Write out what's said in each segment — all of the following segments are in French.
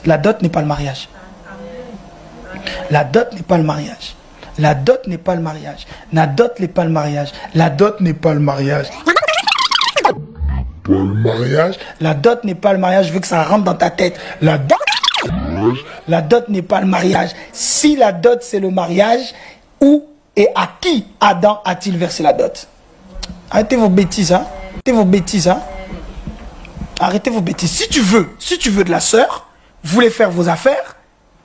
La dot n'est pas le mariage. La dot n'est pas le mariage. La dot n'est pas le mariage. La dot n'est pas le mariage. La dot n'est pas le mariage. Pas le mariage. La dot n'est pas le mariage. Je veux que ça rentre dans ta tête. La dot n'est pas le mariage. Si la dot c'est le mariage, où et à qui Adam a-t-il versé la dot? Arrêtez vos bêtises, hein. Arrêtez vos bêtises, hein. Arrêtez vos bêtises. Si tu veux de la sœur, vous voulez faire vos affaires,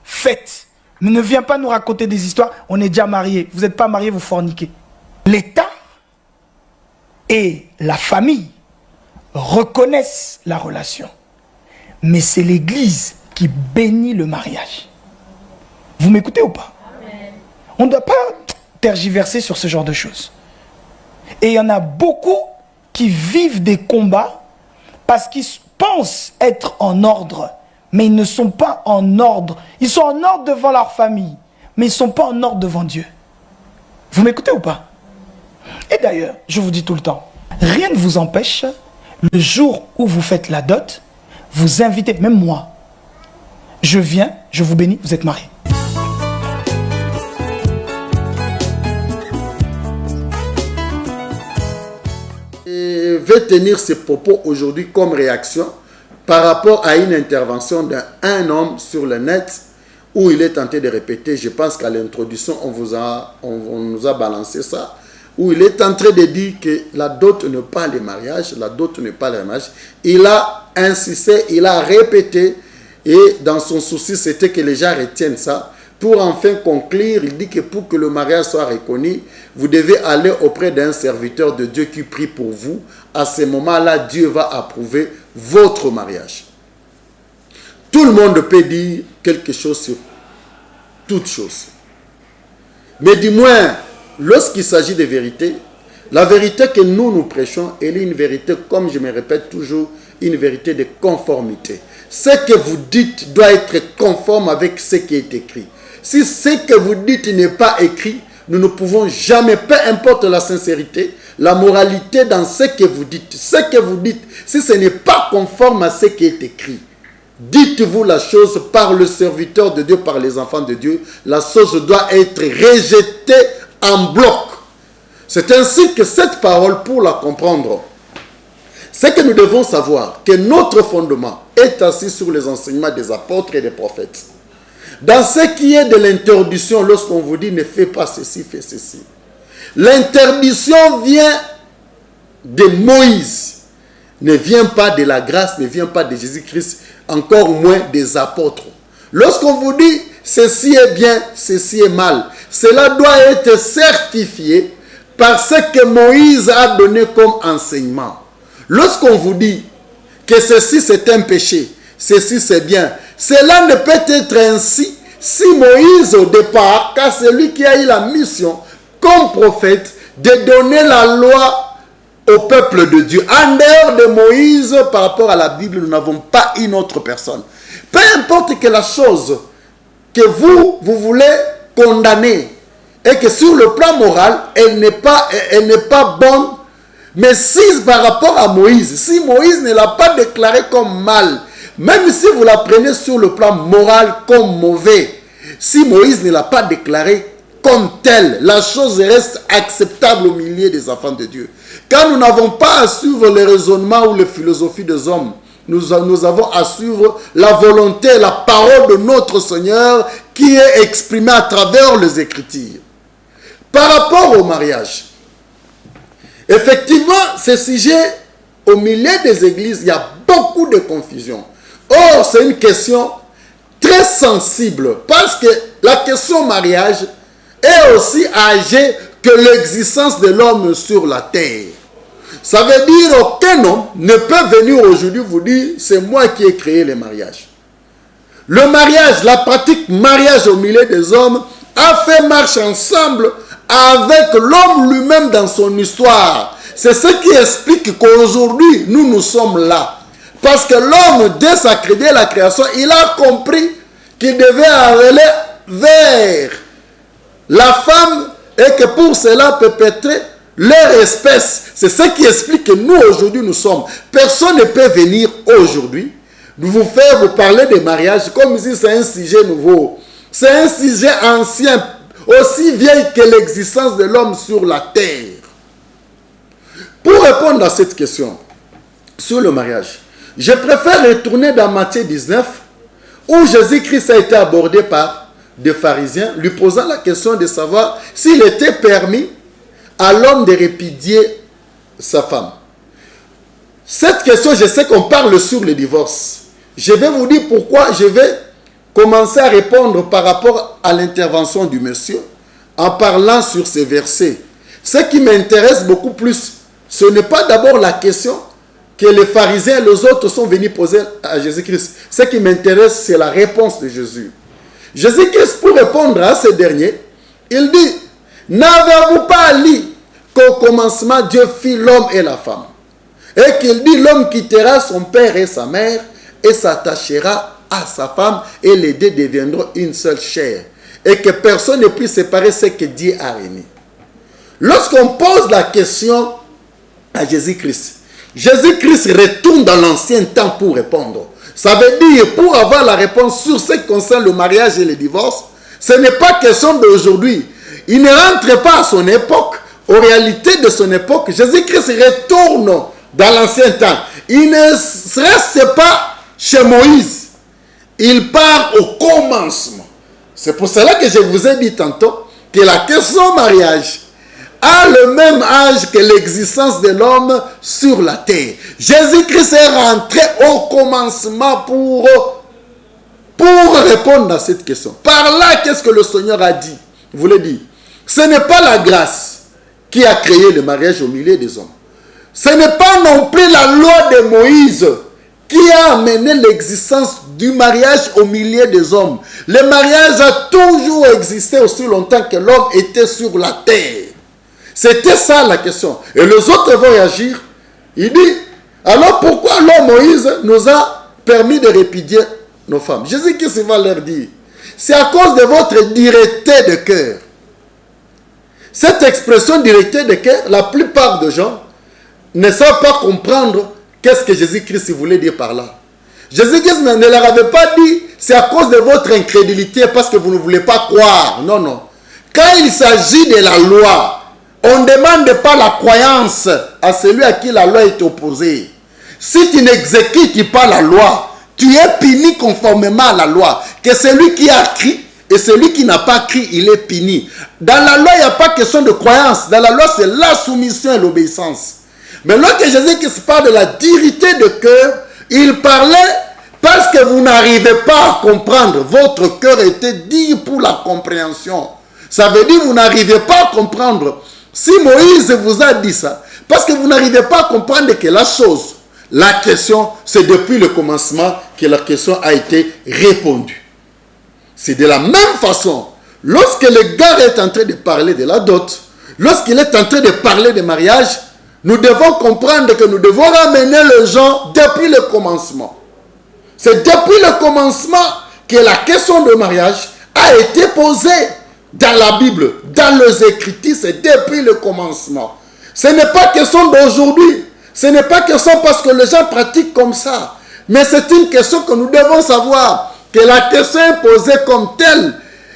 faites. Mais ne viens pas nous raconter des histoires. On est déjà mariés. Vous n'êtes pas mariés, vous forniquez. L'État et la famille reconnaissent la relation. Mais c'est l'Église qui bénit le mariage. Vous m'écoutez ou pas? Amen. On ne doit pas tergiverser sur ce genre de choses. Et il y en a beaucoup qui vivent des combats parce qu'ils pensent être en ordre, mais ils ne sont pas en ordre. Ils sont en ordre devant leur famille, mais ils ne sont pas en ordre devant Dieu. Vous m'écoutez ou pas? Et d'ailleurs, je vous dis tout le temps, rien ne vous empêche, le jour où vous faites la dot, vous invitez, même moi, je viens, je vous bénis, vous êtes mariés. Je vais tenir ces propos aujourd'hui comme réaction par rapport à une intervention d'un homme sur le net où il est tenté de répéter, je pense qu'à l'introduction on nous a balancé ça, où il est en train de dire que la dot n'est pas le mariage, la dot n'est pas le mariage. Il a insisté, il a répété, et dans son souci c'était que les gens retiennent ça. Pour enfin conclure, il dit que pour que le mariage soit reconnu, vous devez aller auprès d'un serviteur de Dieu qui prie pour vous. À ce moment-là, Dieu va approuver votre mariage. Tout le monde peut dire quelque chose sur toute chose. Mais du moins, lorsqu'il s'agit de vérité, la vérité que nous prêchons, elle est une vérité, comme je me répète toujours, une vérité de conformité. Ce que vous dites doit être conforme avec ce qui est écrit. Si ce que vous dites n'est pas écrit, nous ne pouvons jamais, peu importe la sincérité, la moralité dans ce que vous dites. Ce que vous dites, si ce n'est pas conforme à ce qui est écrit, dites-vous la chose par le serviteur de Dieu, par les enfants de Dieu, la chose doit être rejetée en bloc. C'est ainsi que cette parole, pour la comprendre, c'est que nous devons savoir que notre fondement est assis sur les enseignements des apôtres et des prophètes. Dans ce qui est de l'interdiction, lorsqu'on vous dit ne fais pas ceci, fais ceci. L'interdiction vient de Moïse, ne vient pas de la grâce, ne vient pas de Jésus-Christ, encore moins des apôtres. Lorsqu'on vous dit ceci est bien, ceci est mal, cela doit être certifié par ce que Moïse a donné comme enseignement. Lorsqu'on vous dit que ceci c'est un péché, ceci c'est bien, cela ne peut être ainsi si Moïse au départ, car c'est lui qui a eu la mission comme prophète de donner la loi au peuple de Dieu. En dehors de Moïse, par rapport à la Bible, nous n'avons pas une autre personne. Peu importe que la chose que vous voulez condamner et que sur le plan moral, elle n'est pas bonne, mais si par rapport à Moïse, si Moïse ne l'a pas déclaré comme mal, même si vous la prenez sur le plan moral comme mauvais, si Moïse ne l'a pas déclaré comme tel, la chose reste acceptable au milieu des enfants de Dieu. Car nous n'avons pas à suivre les raisonnements ou les philosophies des hommes. Nous avons à suivre la volonté, la parole de notre Seigneur qui est exprimée à travers les Écritures. Par rapport au mariage, effectivement, ce sujet, au milieu des églises, il y a beaucoup de confusion. Or, c'est une question très sensible parce que la question mariage est aussi âgée que l'existence de l'homme sur la terre. Ça veut dire qu'aucun homme ne peut venir aujourd'hui vous dire c'est moi qui ai créé le mariage. Le mariage, la pratique mariage au milieu des hommes a fait marche ensemble avec l'homme lui-même dans son histoire. C'est ce qui explique qu'aujourd'hui nous sommes là. Parce que l'homme, dès sa création, il a compris qu'il devait aller vers la femme et que pour cela perpétrer leur espèce. C'est ce qui explique que nous aujourd'hui nous sommes. Personne ne peut venir aujourd'hui vous faire vous parler de mariage comme si c'est un sujet nouveau. C'est un sujet ancien, aussi vieil que l'existence de l'homme sur la terre. Pour répondre à cette question sur le mariage, je préfère retourner dans Matthieu 19, où Jésus-Christ a été abordé par des pharisiens, lui posant la question de savoir s'il était permis à l'homme de répudier sa femme. Cette question, je sais qu'on parle sur le divorce. Je vais vous dire pourquoi je vais commencer à répondre par rapport à l'intervention du monsieur en parlant sur ces versets. Ce qui m'intéresse beaucoup plus, ce n'est pas d'abord la question que les pharisiens et les autres sont venus poser à Jésus-Christ. Ce qui m'intéresse, c'est la réponse de Jésus. Jésus-Christ, pour répondre à ce dernier, il dit, n'avez-vous pas lu qu'au commencement, Dieu fit l'homme et la femme, et qu'il dit, l'homme quittera son père et sa mère, et s'attachera à sa femme, et les deux deviendront une seule chair, et que personne ne puisse séparer ce que Dieu a réuni. Lorsqu'on pose la question à Jésus-Christ, Jésus-Christ retourne dans l'ancien temps pour répondre. Ça veut dire, pour avoir la réponse sur ce qui concerne le mariage et le divorce, ce n'est pas question d'aujourd'hui. Il ne rentre pas à son époque. Aux réalités de son époque, Jésus-Christ retourne dans l'ancien temps. Il ne reste pas chez Moïse. Il part au commencement. C'est pour cela que je vous ai dit tantôt que la question mariage a le même âge que l'existence de l'homme sur la terre. Jésus-Christ est rentré au commencement pour répondre à cette question. Par là, qu'est-ce que le Seigneur a dit? Vous le dites. Ce n'est pas la grâce qui a créé le mariage au milieu des hommes. Ce n'est pas non plus la loi de Moïse qui a amené l'existence du mariage au milieu des hommes. Le mariage a toujours existé aussi longtemps que l'homme était sur la terre. C'était ça la question. Et les autres vont réagir. Il dit, alors pourquoi l'homme Moïse nous a permis de répudier nos femmes? Jésus-Christ va leur dire, c'est à cause de votre dureté de cœur. Cette expression dureté de cœur, la plupart des gens ne savent pas comprendre qu'est-ce que Jésus-Christ voulait dire par là. Jésus-Christ ne leur avait pas dit, c'est à cause de votre incrédulité parce que vous ne voulez pas croire. Non, non. Quand il s'agit de la loi, on ne demande pas la croyance à celui à qui la loi est opposée. Si tu n'exécutes pas la loi, tu es puni conformément à la loi. Que celui qui a crié et celui qui n'a pas crié, il est puni. Dans la loi, il n'y a pas question de croyance. Dans la loi, c'est la soumission et l'obéissance. Mais lorsque Jésus parle de la dureté de cœur, il parlait parce que vous n'arrivez pas à comprendre. Votre cœur était dit pour la compréhension. Ça veut dire que vous n'arrivez pas à comprendre. Si Moïse vous a dit ça, parce que vous n'arrivez pas à comprendre que la chose, la question, c'est depuis le commencement que la question a été répondue. C'est de la même façon, lorsque le gars est en train de parler de la dot, lorsqu'il est en train de parler de mariage, nous devons comprendre que nous devons ramener les gens depuis le commencement. C'est depuis le commencement que la question de mariage a été posée dans la Bible, dans les Écritures, c'est depuis le commencement. Ce n'est pas question d'aujourd'hui, ce n'est pas question parce que les gens pratiquent comme ça, mais c'est une question que nous devons savoir, que la question est posée comme telle,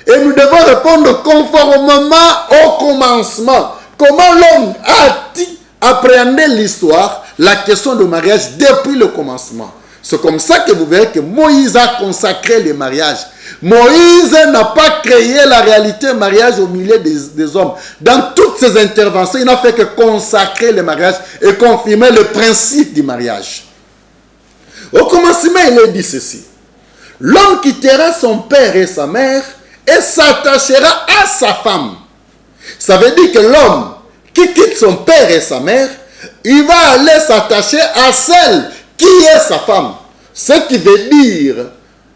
et nous devons répondre conformément au commencement. Comment l'homme a-t-il appréhendé l'histoire, la question de mariage depuis le commencement? C'est comme ça que vous verrez que Moïse a consacré le mariage. Moïse n'a pas créé la réalité mariage au milieu des hommes. Dans toutes ses interventions, il n'a fait que consacrer le mariage et confirmer le principe du mariage. Au commencement, il a dit ceci. L'homme quittera son père et sa mère et s'attachera à sa femme. Ça veut dire que l'homme qui quitte son père et sa mère, il va aller s'attacher à celle qui est sa femme. Ce qui veut dire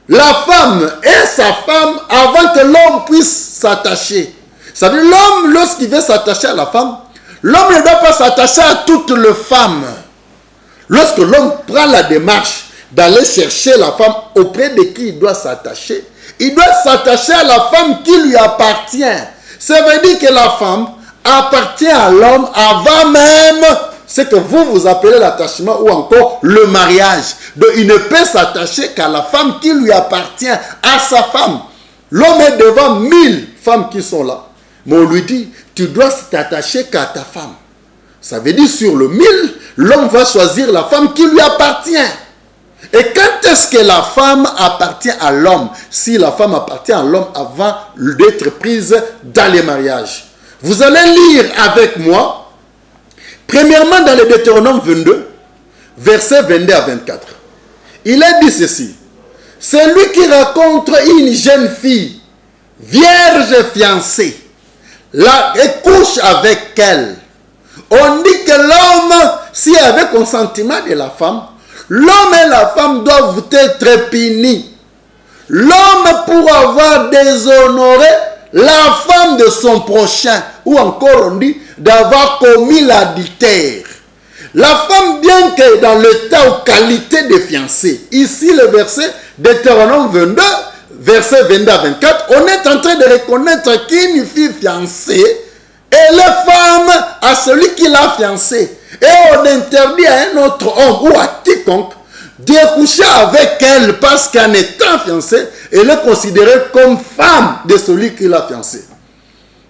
la femme est sa femme avant que l'homme puisse s'attacher. Ça veut dire l'homme, lorsqu'il veut s'attacher à la femme, l'homme ne doit pas s'attacher à toutes les femmes. Lorsque l'homme prend la démarche d'aller chercher la femme auprès de qui il doit s'attacher, il doit s'attacher à la femme qui lui appartient. Ça veut dire que la femme appartient à l'homme avant même ce que vous appelez l'attachement ou encore le mariage. Donc il ne peut s'attacher qu'à la femme qui lui appartient, à sa femme. L'homme est devant 1000 femmes qui sont là. Mais on lui dit, tu dois t'attacher qu'à ta femme. Ça veut dire sur le 1000, l'homme va choisir la femme qui lui appartient. Et quand est-ce que la femme appartient à l'homme? Si la femme appartient à l'homme avant d'être prise dans les mariages. Vous allez lire avec moi, premièrement dans le Deutéronome 22, versets 22 à 24. Il est dit ceci. Celui qui rencontre une jeune fille, vierge fiancée, là, et couche avec elle. On dit que l'homme, si avec consentement de la femme, l'homme et la femme doivent être punis. L'homme pour avoir déshonoré la femme de son prochain, ou encore on dit d'avoir commis l'adultère. La femme, bien que dans l'état ou qualité de fiancée, ici le verset Deutéronome 22, verset 22 à 24, on est en train de reconnaître qu'une fille fiancée, elle est femme à celui qui l'a fiancée. Et on interdit à un autre homme ou à quiconque de coucher avec elle parce qu'en étant fiancée, elle est considérée comme femme de celui qui l'a fiancée.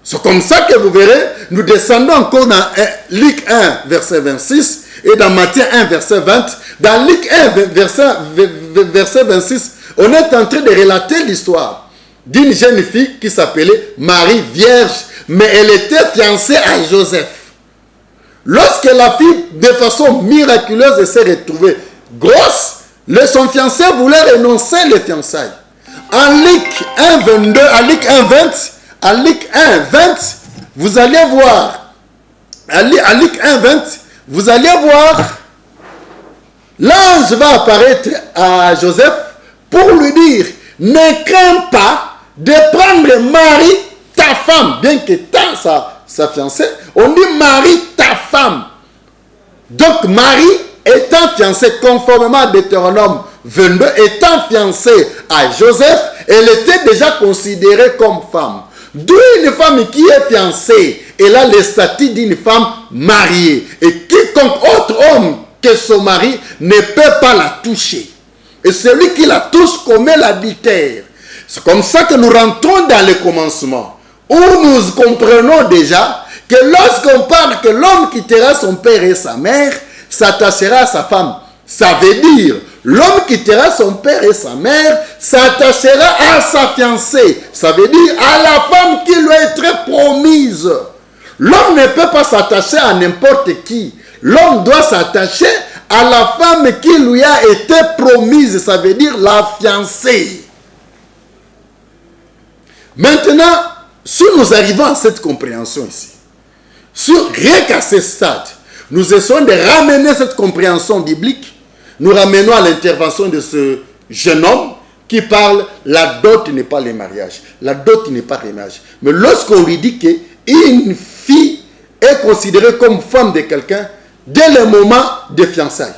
C'est comme ça que vous verrez, nous descendons encore dans Luc 1, verset 26, et dans Matthieu 1, verset 20. Dans Luc 1, verset 26, on est en train de relater l'histoire d'une jeune fille qui s'appelait Marie Vierge, mais elle était fiancée à Joseph. Lorsque la fille, de façon miraculeuse, s'est retrouvée grosse, son fiancé voulait renoncer les fiançailles. En Luc 1, 22, à Luc 1, 20, à Luc 1, 20, vous allez voir, à Luc 1, 20, vous allez voir, l'ange va apparaître à Joseph pour lui dire, ne crains pas de prendre Marie, ta femme, bien que sa fiancée, on dit Marie, ta femme. Donc Marie, étant fiancée conformément à Deutéronome 22, étant fiancée à Joseph, elle était déjà considérée comme femme. D'où une femme qui est fiancée, elle a le statut d'une femme mariée. Et quiconque autre homme que son mari ne peut pas la toucher. Et celui qui la touche commet l'adultère. C'est comme ça que nous rentrons dans le commencement, où nous comprenons déjà que lorsqu'on parle que l'homme quittera son père et sa mère, s'attachera à sa femme. Ça veut dire, l'homme quittera son père et sa mère, s'attachera à sa fiancée. Ça veut dire à la femme qui lui est promise. L'homme ne peut pas s'attacher à n'importe qui. L'homme doit s'attacher à la femme qui lui a été promise. Ça veut dire la fiancée. Maintenant, si nous arrivons à cette compréhension ici, rien qu'à ce stade, nous essayons de ramener cette compréhension biblique. Nous ramenons à l'intervention de ce jeune homme qui parle, la dot n'est pas le mariage. La dot n'est pas le mariage. Mais lorsqu'on lui dit qu'une fille est considérée comme femme de quelqu'un dès le moment de fiançailles,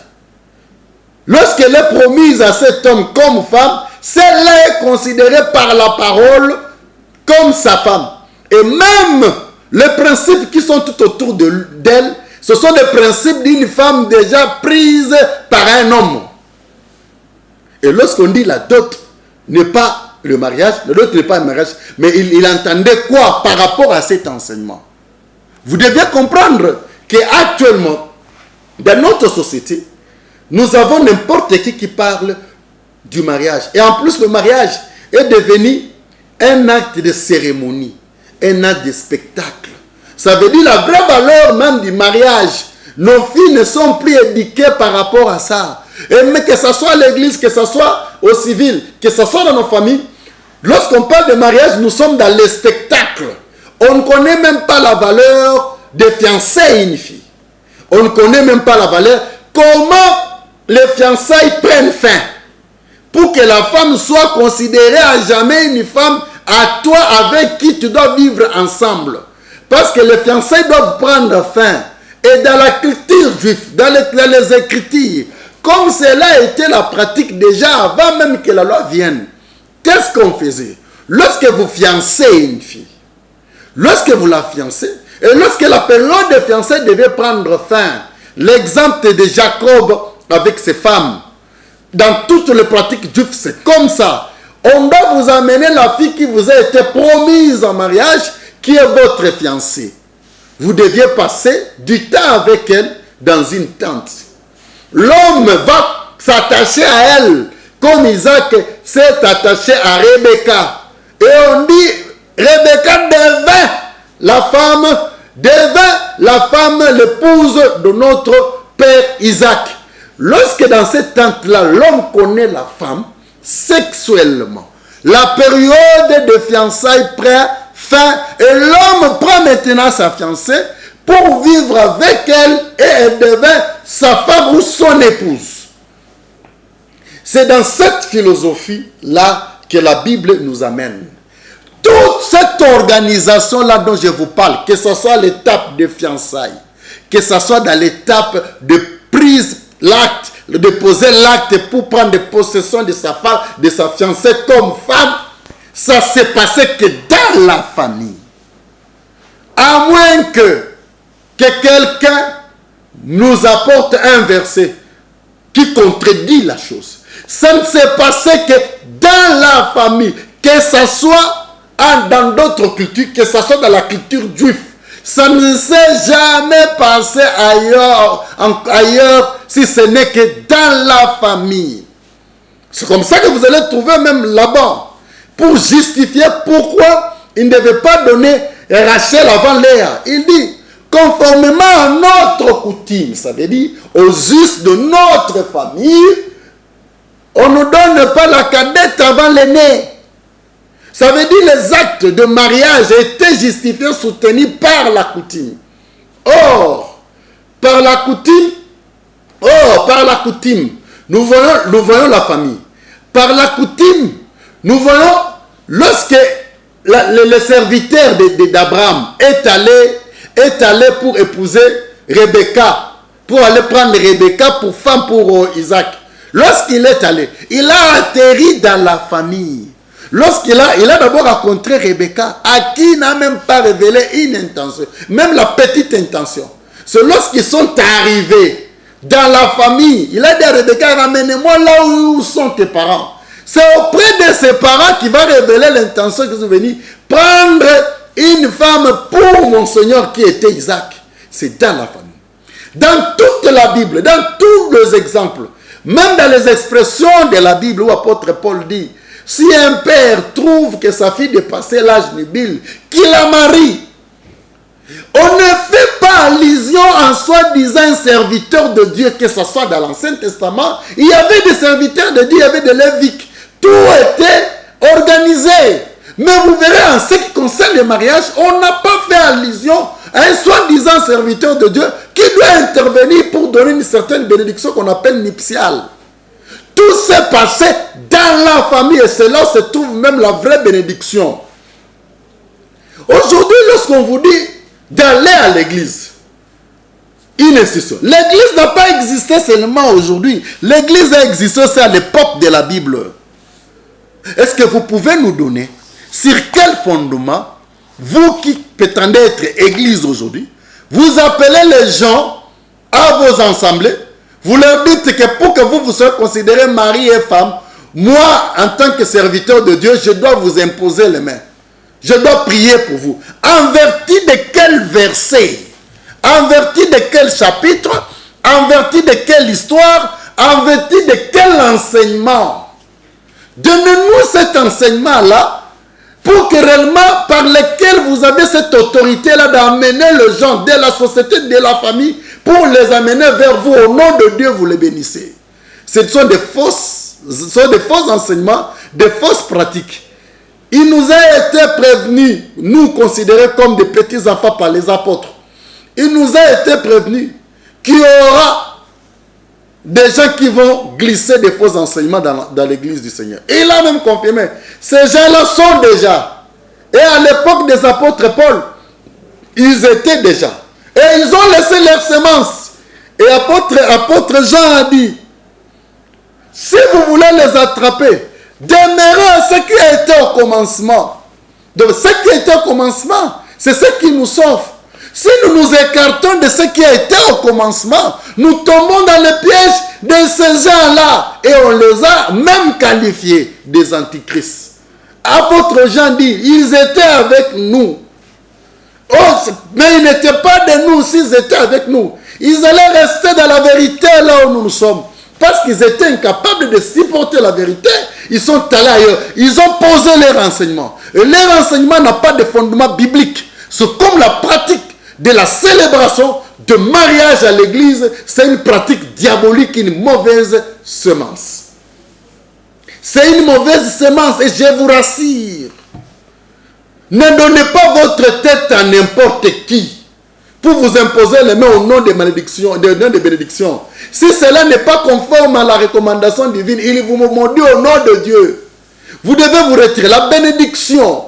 lorsqu'elle est promise à cet homme comme femme, celle-là est considérée par la parole comme sa femme. Et même les principes qui sont tout autour d'elle, ce sont des principes d'une femme déjà prise par un homme. Et lorsqu'on dit la dot n'est pas le mariage, la dot n'est pas le mariage, mais il entendait quoi par rapport à cet enseignement? Vous devez comprendre qu'actuellement, dans notre société, nous avons n'importe qui parle du mariage. Et en plus, le mariage est devenu un acte de cérémonie, un acte de spectacle. Ça veut dire la vraie valeur même du mariage. Nos filles ne sont plus éduquées par rapport à ça. Mais que ce soit à l'église, que ce soit au civil, que ce soit dans nos familles, lorsqu'on parle de mariage, nous sommes dans les spectacles. On ne connaît même pas la valeur de fiançailles une fille. On ne connaît même pas la valeur. Comment les fiançailles prennent fin pour que la femme soit considérée à jamais une femme à toi avec qui tu dois vivre ensemble. Parce que les fiançailles doivent prendre fin. Et dans la culture juive, dans les Écritures, comme cela était la pratique déjà avant même que la loi vienne, qu'est-ce qu'on faisait? Lorsque vous fiancez une fille, lorsque vous la fiancez, et lorsque la période de fiançailles devait prendre fin, L'exemple de Jacob avec ses femmes. Dans toutes les pratiques juives, c'est comme ça. On doit vous amener la fille qui vous a été promise en mariage, qui est votre fiancée. Vous deviez passer du temps avec elle dans une tente. L'homme va s'attacher à elle, comme Isaac s'est attaché à Rebecca. Et on dit, Rebecca devint la femme, l'épouse de notre père Isaac. Lorsque dans cette tente-là, l'homme connaît la femme sexuellement, la période de fiançailles prend fin et l'homme prend maintenant sa fiancée pour vivre avec elle et elle devient sa femme ou son épouse. C'est dans cette philosophie-là que la Bible nous amène. Toute cette organisation-là dont je vous parle, que ce soit l'étape de fiançailles, que ce soit dans l'étape de prise l'acte, de poser l'acte pour prendre possession de sa femme, de sa fiancée comme femme, ça s'est passé que dans la famille. À moins que quelqu'un nous apporte un verset qui contredit la chose. Ça ne s'est passé que dans la famille, que ce soit dans d'autres cultures, que ce soit dans la culture juive. Ça ne s'est jamais passé ailleurs si ce n'est que dans la famille. C'est comme ça que vous allez trouver même là-bas. Pour justifier pourquoi il ne devait pas donner Rachel avant Léa. Il dit, conformément à notre coutume, ça veut dire aux us de notre famille, on ne donne pas la cadette avant l'aîné. Ça veut dire les actes de mariage étaient justifiés, soutenus par la coutume. Or, par la coutume, nous voyons la famille. Par la coutume, nous voyons lorsque le serviteur d'Abraham est allé pour épouser Rebecca, pour aller prendre Rebecca pour femme pour Isaac. Lorsqu'il est allé, il a atterri dans la famille. Lorsqu'il a d'abord rencontré Rebecca, à qui il n'a même pas révélé une intention, même la petite intention. C'est lorsqu'ils sont arrivés dans la famille, il a dit à Rebecca, ramène-moi là où sont tes parents. C'est auprès de ses parents qu'il va révéler l'intention qu'ils sont venus prendre une femme pour mon Seigneur qui était Isaac. C'est dans la famille. Dans toute la Bible, dans tous les exemples, même dans les expressions de la Bible où l'apôtre Paul dit, si un père trouve que sa fille dépassait l'âge nubile, qu'il la marie. On ne fait pas allusion en soi-disant un serviteur de Dieu, que ce soit dans l'Ancien Testament. Il y avait des serviteurs de Dieu, il y avait des Léviques. Tout était organisé. Mais vous verrez, en ce qui concerne le mariage, on n'a pas fait allusion à un soi-disant serviteur de Dieu qui doit intervenir pour donner une certaine bénédiction qu'on appelle nuptiale. Tout s'est passé dans la famille et c'est là où se trouve même la vraie bénédiction. Aujourd'hui, lorsqu'on vous dit d'aller à l'église, une institution. L'église n'a pas existé seulement aujourd'hui. L'église a existé aussi à l'époque de la Bible. Est-ce que vous pouvez nous donner sur quel fondement, vous qui prétendez être église aujourd'hui, vous appelez les gens à vos assemblées, vous leur dites que pour que vous soyez considérés mari et femme, moi, en tant que serviteur de Dieu, je dois vous imposer les mains. Je dois prier pour vous. En vertu de quel verset? En vertu de quel chapitre? En vertu de quelle histoire? En vertu de quel enseignement? Donnez-nous cet enseignement-là pour que réellement, par lequel vous avez cette autorité-là d'amener les gens de la société, de la famille, pour les amener vers vous. Au nom de Dieu, vous les bénissez. Ce sont des faux enseignements, des fausses pratiques. Il nous a été prévenu, nous considérés comme des petits enfants par les apôtres. Il nous a été prévenu qu'il y aura des gens qui vont glisser des faux enseignements dans l'église du Seigneur. Et il a même confirmé, ces gens-là sont déjà. Et à l'époque des apôtres Paul, ils étaient déjà. Et ils ont laissé leur semence. Et apôtre Jean a dit, si vous voulez les attraper, demeurez à ce qui a été au commencement. Donc ce qui a été au commencement, c'est ce qui nous sauve. Si nous nous écartons de ce qui a été au commencement, Nous tombons dans le piège de ces gens-là et on les a même qualifiés des antichrists. Apôtre Jean dit, ils étaient avec nous. Oh, mais ils n'étaient pas de nous s'ils étaient avec nous. Ils allaient rester dans la vérité là où nous sommes. Parce qu'ils étaient incapables de supporter la vérité, ils sont allés ailleurs. Ils ont posé les renseignements. Et les renseignements n'ont pas de fondement biblique. C'est comme la pratique de la célébration de mariage à l'église. C'est une pratique diabolique, une mauvaise semence. C'est une mauvaise semence et je vous rassure. Ne donnez pas votre tête à n'importe qui pour vous imposer les mains au nom des malédictions, des bénédictions. Si cela n'est pas conforme à la recommandation divine, il vous maudit au nom de Dieu. Vous devez vous retirer. La bénédiction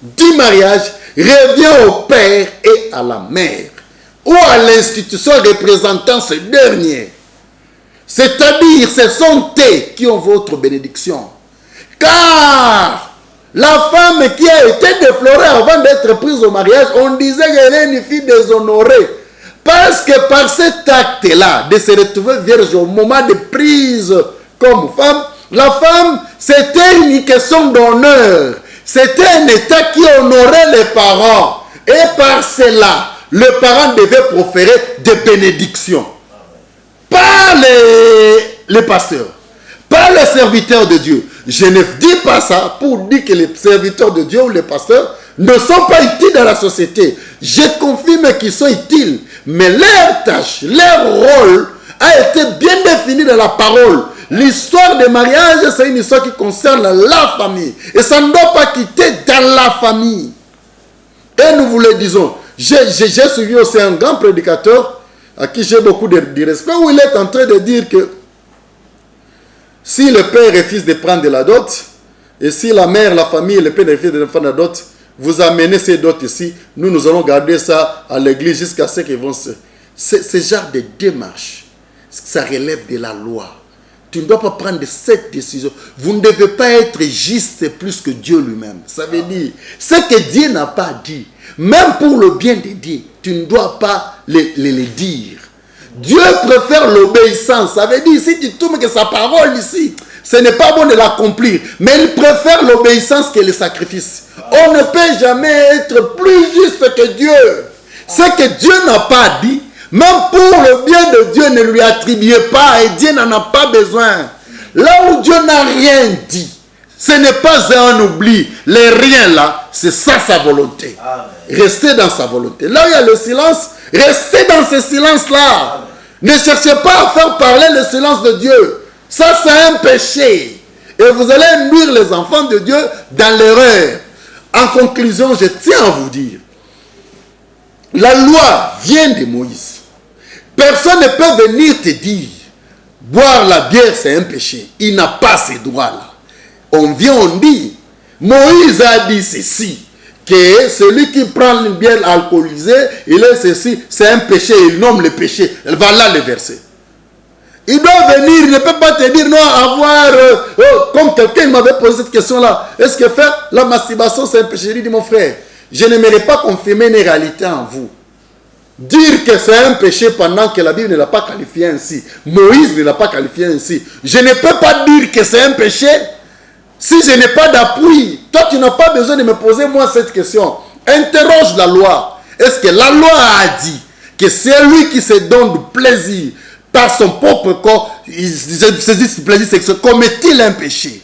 du mariage revient au père et à la mère, ou à l'institution représentant ce dernier. C'est-à-dire, ce sont eux qui ont votre bénédiction. Car la femme qui a été déflorée avant d'être prise au mariage, on disait qu'elle est une fille déshonorée. Parce que par cet acte-là, de se retrouver vierge au moment de prise comme femme, la femme, c'était une question d'honneur. C'était un état qui honorait les parents. Et par cela, le parent devait proférer des bénédictions. Pas les pasteurs, pas les serviteurs de Dieu. Je ne dis pas ça pour dire que les serviteurs de Dieu ou les pasteurs ne sont pas utiles dans la société. Je confirme qu'ils sont utiles. Mais leur tâche, leur rôle a été bien défini dans la parole. L'histoire des mariages, c'est une histoire qui concerne la famille. Et ça ne doit pas quitter dans la famille. Et nous vous le disons. J'ai suivi aussi un grand prédicateur à qui j'ai beaucoup de respect, où il est en train de dire que si le père refuse de prendre de la dot, et si la mère, la famille et le père refusent de prendre de la dot, vous amenez ces dots ici, nous allons garder ça à l'église jusqu'à ce qu'ils vont se... Ce genre de démarche, ça relève de la loi. Tu ne dois pas prendre cette décision. Vous ne devez pas être juste plus que Dieu lui-même. Ça veut dire, ce que Dieu n'a pas dit, même pour le bien de Dieu, tu ne dois pas le dire. Dieu préfère l'obéissance. Ça veut dire, si tu trouves que sa parole ici, ce n'est pas bon de l'accomplir. Mais il préfère l'obéissance que le sacrifice. On ne peut jamais être plus juste que Dieu. Ce que Dieu n'a pas dit, même pour le bien de Dieu, ne lui attribuez pas. Et Dieu n'en a pas besoin. Là où Dieu n'a rien dit, ce n'est pas un oubli. Les rien là, c'est ça sa volonté. Amen. Restez dans sa volonté. Là où il y a le silence, restez dans ce silence-là. Ne cherchez pas à faire parler le silence de Dieu. Ça, c'est un péché. Et vous allez induire les enfants de Dieu dans l'erreur. En conclusion, je tiens à vous dire, la loi vient de Moïse. Personne ne peut venir te dire, boire la bière, c'est un péché. Il n'a pas ces droits-là. On vient, on dit, Moïse a dit ceci, que celui qui prend une bière alcoolisée, il est ceci, c'est un péché, il nomme le péché. Elle va là le verset. Il doit venir, il ne peut pas te dire, non, avoir, comme quelqu'un m'avait posé cette question-là, est-ce que faire la masturbation, c'est un péché? Il dit, mon frère, je n'aimerais pas confirmer une réalité en vous. Dire que c'est un péché pendant que la Bible ne l'a pas qualifié ainsi, Moïse ne l'a pas qualifié ainsi, je ne peux pas dire que c'est un péché si je n'ai pas d'appui. Toi, tu n'as pas besoin de me poser moi cette question. Interroge la loi. Est-ce que la loi a dit que c'est lui qui se donne du plaisir par son propre corps, il se dit ce plaisir sexuel, commet-il un péché?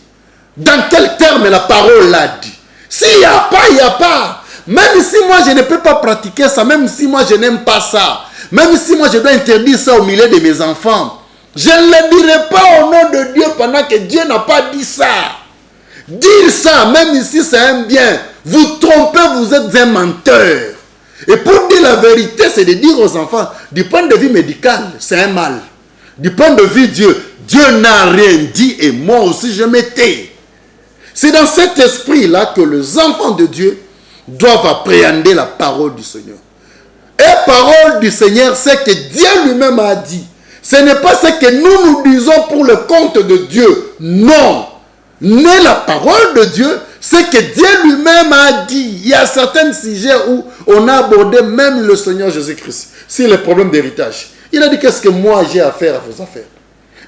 Dans quel terme la parole l'a dit? S'il n'y a pas, il n'y a pas. Même si moi je ne peux pas pratiquer ça, même si moi je n'aime pas ça, même si moi je dois interdire ça au milieu de mes enfants, je ne le dirai pas au nom de Dieu pendant que Dieu n'a pas dit ça. Dire ça, même si c'est un bien, vous trompez, vous êtes un menteur. Et pour dire la vérité, c'est de dire aux enfants, du point de vue médical, c'est un mal. Du point de vue Dieu, Dieu n'a rien dit et moi aussi je me tais. C'est dans cet esprit-là que les enfants de Dieu doivent appréhender la parole du Seigneur. Et parole du Seigneur, c'est que Dieu lui-même a dit. Ce n'est pas ce que nous disons pour le compte de Dieu. Non. Mais la parole de Dieu, c'est que Dieu lui-même a dit. Il y a certains sujets où on a abordé même le Seigneur Jésus-Christ. C'est le problème d'héritage. Il a dit, qu'est-ce que moi j'ai à faire à vos affaires?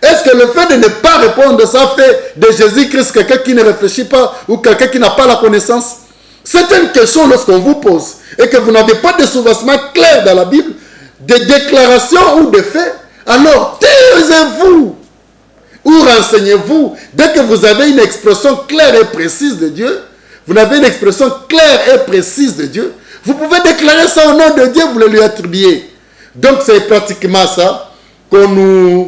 Est-ce que le fait de ne pas répondre, ça fait de Jésus-Christ quelqu'un qui ne réfléchit pas ou quelqu'un qui n'a pas la connaissance? C'est une question lorsqu'on vous pose et que vous n'avez pas de soubassement clair dans la Bible, de déclarations ou de faits, alors taisez-vous ou renseignez-vous. Dès que vous avez une expression claire et précise de Dieu, vous avez une expression claire et précise de Dieu, vous pouvez déclarer ça au nom de Dieu, vous le lui attribuez. Donc c'est pratiquement ça qu'on ne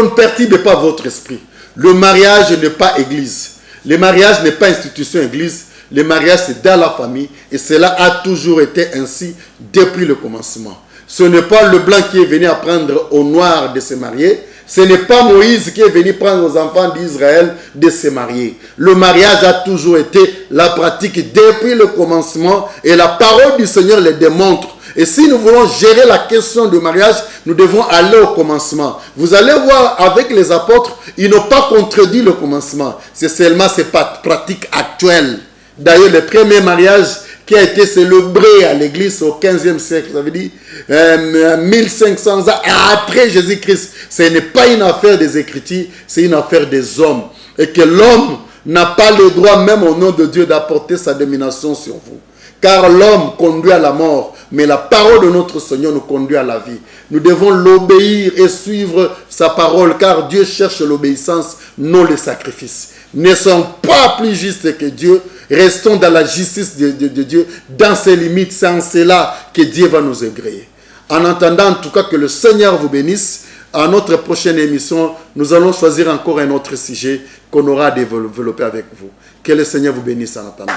perturbe pas votre esprit. Le mariage n'est pas église. Le mariage n'est pas institution église. Le mariage, c'est dans la famille. Et cela a toujours été ainsi depuis le commencement. Ce n'est pas le blanc qui est venu apprendre au noir de se marier. Ce n'est pas Moïse qui est venu prendre aux enfants d'Israël de se marier. Le mariage a toujours été la pratique depuis le commencement. Et la parole du Seigneur le démontre. Et si nous voulons gérer la question du mariage, nous devons aller au commencement. Vous allez voir avec les apôtres, ils n'ont pas contredit le commencement. C'est seulement ces pratiques actuelles. D'ailleurs, le premier mariage qui a été célébré à l'église au 15e siècle, ça veut dire 1500 ans après Jésus-Christ, ce n'est pas une affaire des Écritures, c'est une affaire des hommes. Et que l'homme n'a pas le droit, même au nom de Dieu, d'apporter sa domination sur vous. Car l'homme conduit à la mort, mais la parole de notre Seigneur nous conduit à la vie. Nous devons l'obéir et suivre sa parole, car Dieu cherche l'obéissance, non le sacrifice. Ne sommes pas plus justes que Dieu, restons dans la justice de Dieu, dans ses limites, c'est en cela que Dieu va nous agréer. En attendant, en tout cas, que le Seigneur vous bénisse. À notre prochaine émission, nous allons choisir encore un autre sujet qu'on aura développé avec vous. Que le Seigneur vous bénisse en attendant.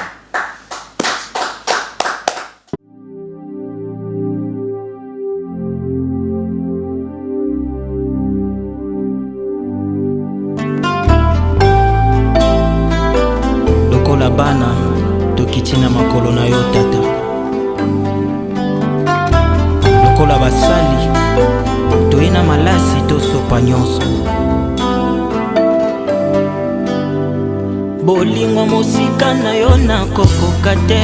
Bana tokitina makolo na yo tata lokola basali toina malasi tosopa nyonso bolingo mosika na yo na kokoka te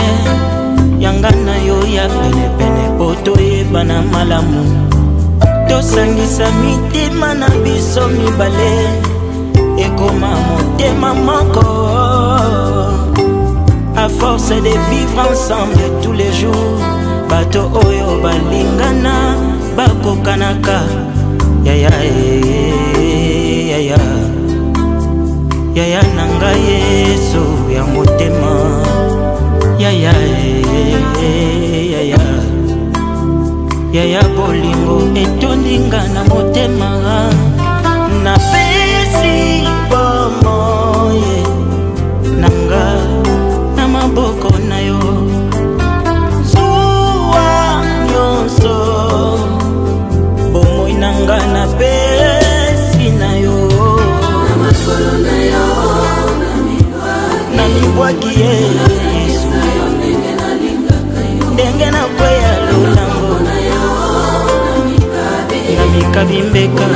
yanga na yo ya penepene po toyebana malamu tosangisa mitema na biso mibale ekoma motema moko. À force de vivre ensemble tous les jours, bato oyo balingana bakokanaka ya ya ya ya ya ya nanga Yesu ya motema ya ya ya ya ya ya bolingo etondinga na motema na pesi bomoye nanga maboko na yo zuwa nyonso bomoi nanga na pesi na yo na makolo na yo na mibwaki Yesu ndenge na kweya lolango na mikabi mbeka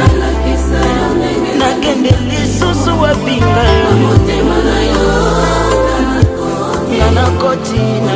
nakende lisusu wapinga yo Nana koti na